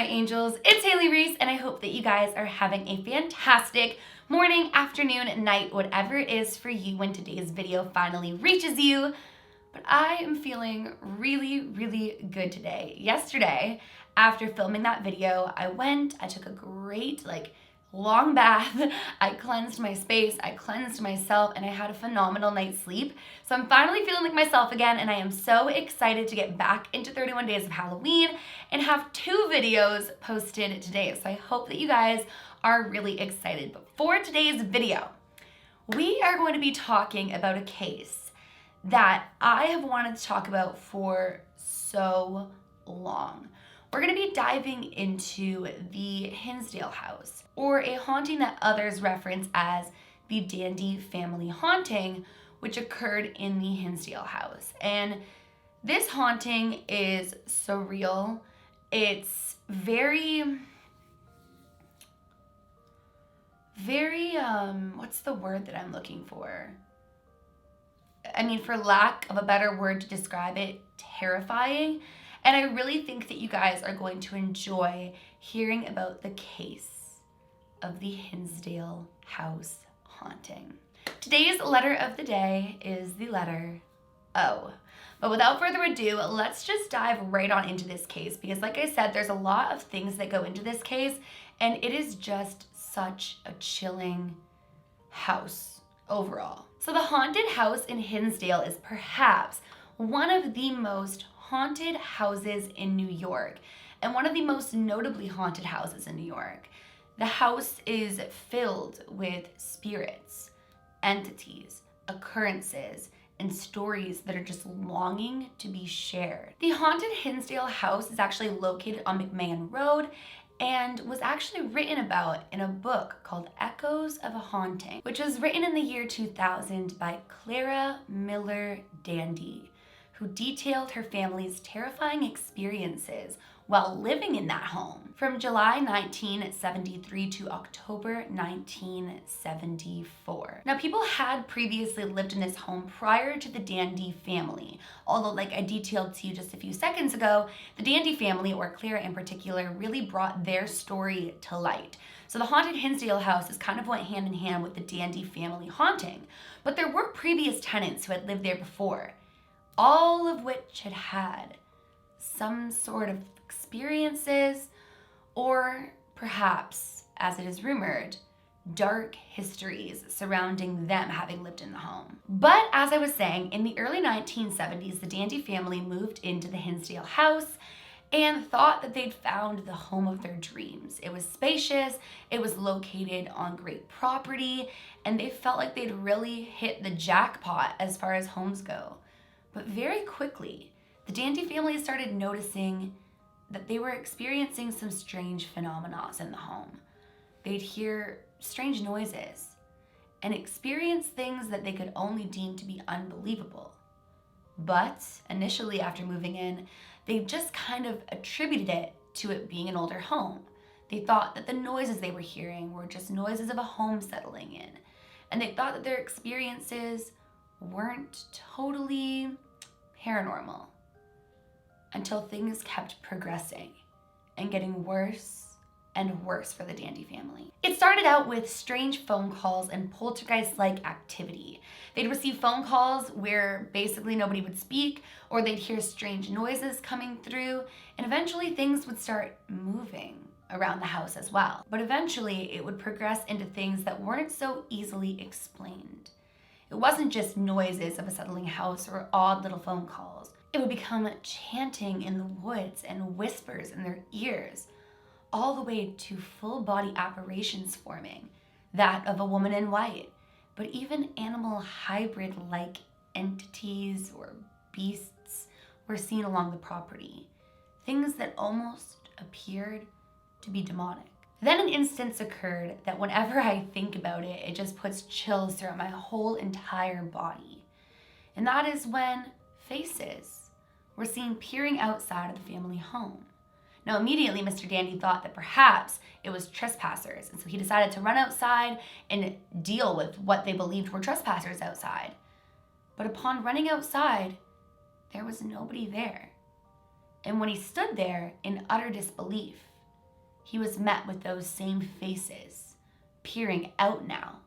my angels, it's Hailey Reese, and I hope that you guys are having a fantastic morning, afternoon, night, whatever it is for you when today's video finally reaches you. But I am feeling really good today. Yesterday, after filming that video, I took a great, long bath. I cleansed my space, I cleansed myself, and I had a phenomenal night's sleep. So I'm finally feeling like myself again, and I am so excited to get back into 31 days of Halloween and have 2 videos posted today. So I hope that you guys are really excited. But for today's video, we are going to be talking about a case that I have wanted to talk about for so long. We're going to be diving into the Hinsdale house, or a haunting that others reference as the Dandy family haunting, which occurred in the Hinsdale house. And this haunting is surreal. It's very, what's the word that I'm looking for? I mean, for lack of a better word to describe it, terrifying. And I really think that you guys are going to enjoy hearing about the case of the Hinsdale house haunting. Today's letter of the day is the letter O. But without further ado, let's just dive right on into this case, because like I said, there's a lot of things that go into this case, and it is just such a chilling house overall. So the haunted house in Hinsdale is perhaps one of the most haunted houses in New York, and one of the most notably haunted houses in New York. The house is filled with spirits, entities, occurrences, and stories that are just longing to be shared. The haunted Hinsdale house is actually located on McLaren Road and was actually written about in a book called Echoes of a Haunting, which was written in the year 2000 by Clara Miller Dandy, who detailed her family's terrifying experiences while living in that home from July 1973 to October 1974. Now, people had previously lived in this home prior to the Dandy family, although like I detailed to you just a few seconds ago, the Dandy family, or Clara in particular, really brought their story to light. So the haunted Hinsdale house is kind of went hand in hand with the Dandy family haunting, but there were previous tenants who had lived there before, all of which had had some sort of experiences, or perhaps, as it is rumored, dark histories surrounding them having lived in the home. But as I was saying, in the early 1970s, the Dandy family moved into the Hinsdale house and thought that they'd found the home of their dreams. It was spacious, it was located on great property, and they felt like they'd really hit the jackpot as far as homes go. But very quickly, the Dandy family started noticing that they were experiencing some strange phenomena in the home. They'd hear strange noises and experience things that they could only deem to be unbelievable. But initially, after moving in, they just kind of attributed it to it being an older home. They thought that the noises they were hearing were just noises of a home settling in, and they thought that their experiences weren't totally paranormal, until things kept progressing and getting worse and worse for the Dandy family. It started out with strange phone calls and poltergeist-like activity. They'd receive phone calls where basically nobody would speak, or they'd hear strange noises coming through, and eventually things would start moving around the house as well. But eventually it would progress into things that weren't so easily explained. It wasn't just noises of a settling house or odd little phone calls. It would become chanting in the woods and whispers in their ears, all the way to full body apparitions forming, that of a woman in white, but even animal hybrid-like entities or beasts were seen along the property, things that almost appeared to be demonic. Then an instance occurred that whenever I think about it, it just puts chills throughout my whole entire body. And that is when faces were seen peering outside of the family home. Now immediately Mr. Dandy thought that perhaps it was trespassers, and so he decided to run outside and deal with what they believed were trespassers outside. But upon running outside, there was nobody there. And when he stood there in utter disbelief, he was met with those same faces peering out now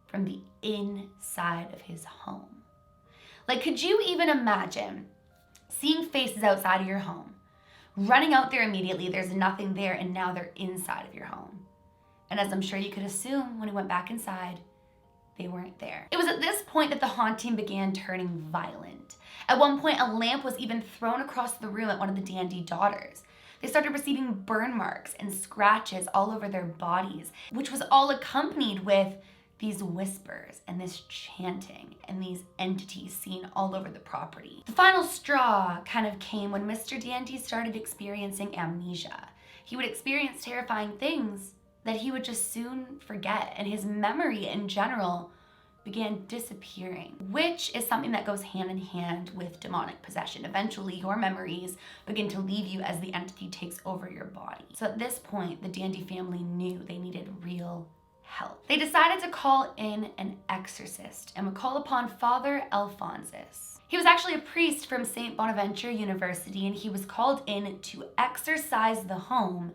from the inside of his home. Like, could you even imagine seeing faces outside of your home, running out there immediately, there's nothing there, and now they're inside of your home? And as I'm sure you could assume, when he went back inside, they weren't there. It was at this point that the haunting began turning violent. At one point, a lamp was even thrown across the room at one of the Dandy daughters. They started receiving burn marks and scratches all over their bodies, which was all accompanied with these whispers and this chanting and these entities seen all over the property. The final straw kind of came when Mr. Dandy started experiencing amnesia. He would experience terrifying things that he would just soon forget, and his memory in general began disappearing, which is something that goes hand in hand with demonic possession. Eventually, your memories begin to leave you as the entity takes over your body. So at this point, the Dandy family knew they needed real help. They decided to call in an exorcist and would call upon Father Alphonsus. He was actually a priest from St. Bonaventure University, and he was called in to exorcise the home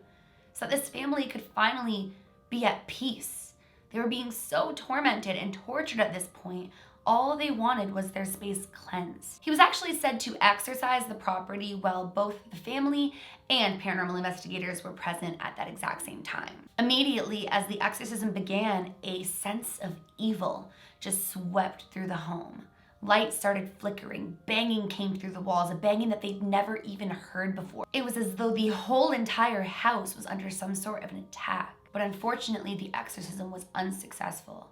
so that this family could finally be at peace. They were being so tormented and tortured at this point. All they wanted was their space cleansed. He was actually said to exorcise the property while both the family and paranormal investigators were present at that exact same time. Immediately, as the exorcism began, a sense of evil just swept through the home. Lights started flickering, banging came through the walls, a banging that they'd never even heard before. It was as though the whole entire house was under some sort of an attack. But unfortunately, the exorcism was unsuccessful.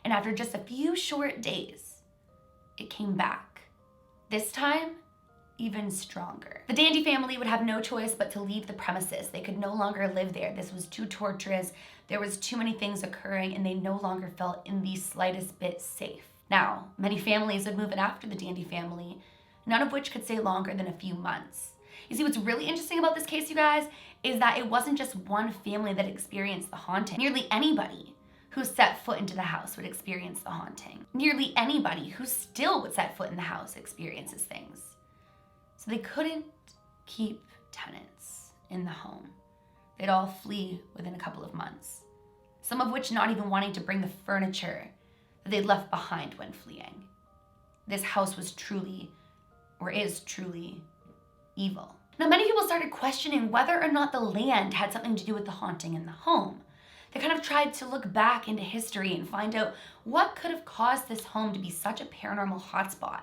And after just a few short days, it came back. This time, even stronger. The Dandy family would have no choice but to leave the premises. They could no longer live there. This was too torturous. There was too many things occurring, and they no longer felt in the slightest bit safe. Now, many families would move in after the Dandy family, none of which could stay longer than a few months. You see, what's really interesting about this case, you guys, is that it wasn't just one family that experienced the haunting. Nearly anybody who set foot into the house would experience the haunting. Nearly anybody who still would set foot in the house experiences things. So they couldn't keep tenants in the home. They'd all flee within a couple of months, some of which not even wanting to bring the furniture that they'd left behind when fleeing. This house was truly, or is truly, evil. Now, many people started questioning whether or not the land had something to do with the haunting in the home. They kind of tried to look back into history and find out what could have caused this home to be such a paranormal hotspot.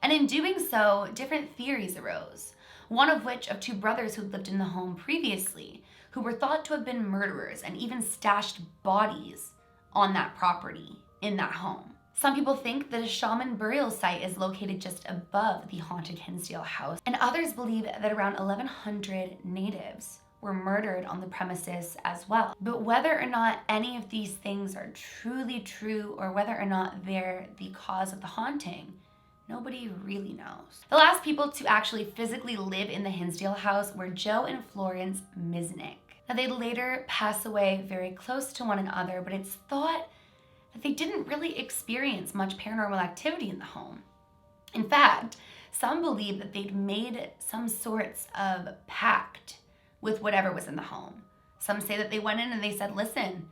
And in doing so, different theories arose, one of which of two brothers who lived in the home previously, who were thought to have been murderers and even stashed bodies on that property, in that home. Some people think that a shaman burial site is located just above the haunted Hinsdale house, and others believe that around 1,100 natives were murdered on the premises as well. But whether or not any of these things are truly true, or whether or not they're the cause of the haunting, nobody really knows. The last people to actually physically live in the Hinsdale house were Joe and Florence Misnick. Now, they'd later pass away very close to one another, but it's thought that they didn't really experience much paranormal activity in the home. In fact, some believe that they'd made some sorts of pact with whatever was in the home. Some say that they went in and they said, listen,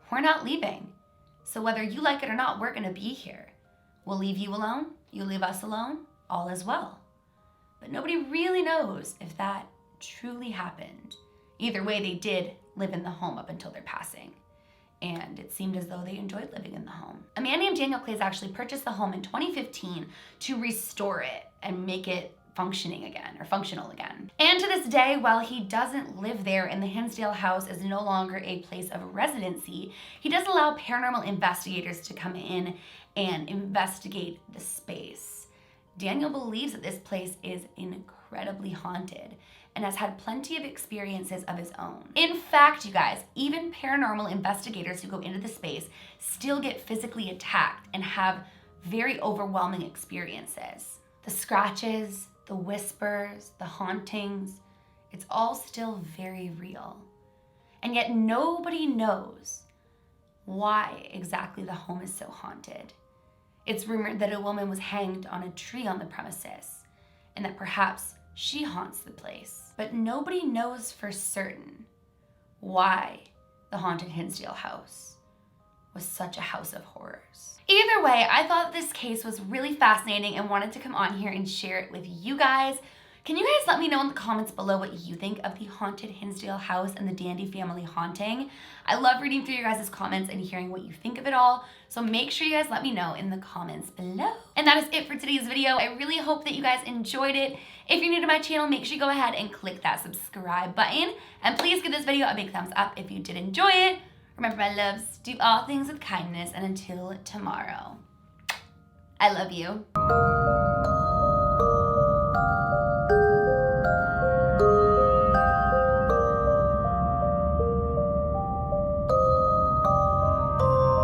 we're not leaving. So whether you like it or not, we're gonna be here. We'll leave you alone, you leave us alone, all is well. But nobody really knows if that truly happened. Either way, they did live in the home up until their passing, and it seemed as though they enjoyed living in the home. A man named Daniel Clays actually purchased the home in 2015 to restore it and make it functional again. And to this day, while he doesn't live there and the Hinsdale house is no longer a place of residency, he does allow paranormal investigators to come in and investigate the space. Daniel believes that this place is incredibly haunted and has had plenty of experiences of his own. In fact, you guys, even paranormal investigators who go into the space still get physically attacked and have very overwhelming experiences. The scratches, the whispers, the hauntings, it's all still very real. And yet nobody knows why exactly the home is so haunted. It's rumored that a woman was hanged on a tree on the premises, and that perhaps she haunts the place. But nobody knows for certain why the haunted Hinsdale house was such a house of horrors. Either way, I thought this case was really fascinating and wanted to come on here and share it with you guys. Can you guys let me know in the comments below what you think of the haunted Hinsdale house and the Dandy family haunting? I love reading through your guys' comments and hearing what you think of it all, so make sure you guys let me know in the comments below. And that is it for today's video. I really hope that you guys enjoyed it. If you're new to my channel, make sure you go ahead and click that subscribe button, and please give this video a big thumbs up if you did enjoy it. Remember, my loves, do all things with kindness, and until tomorrow, I love you.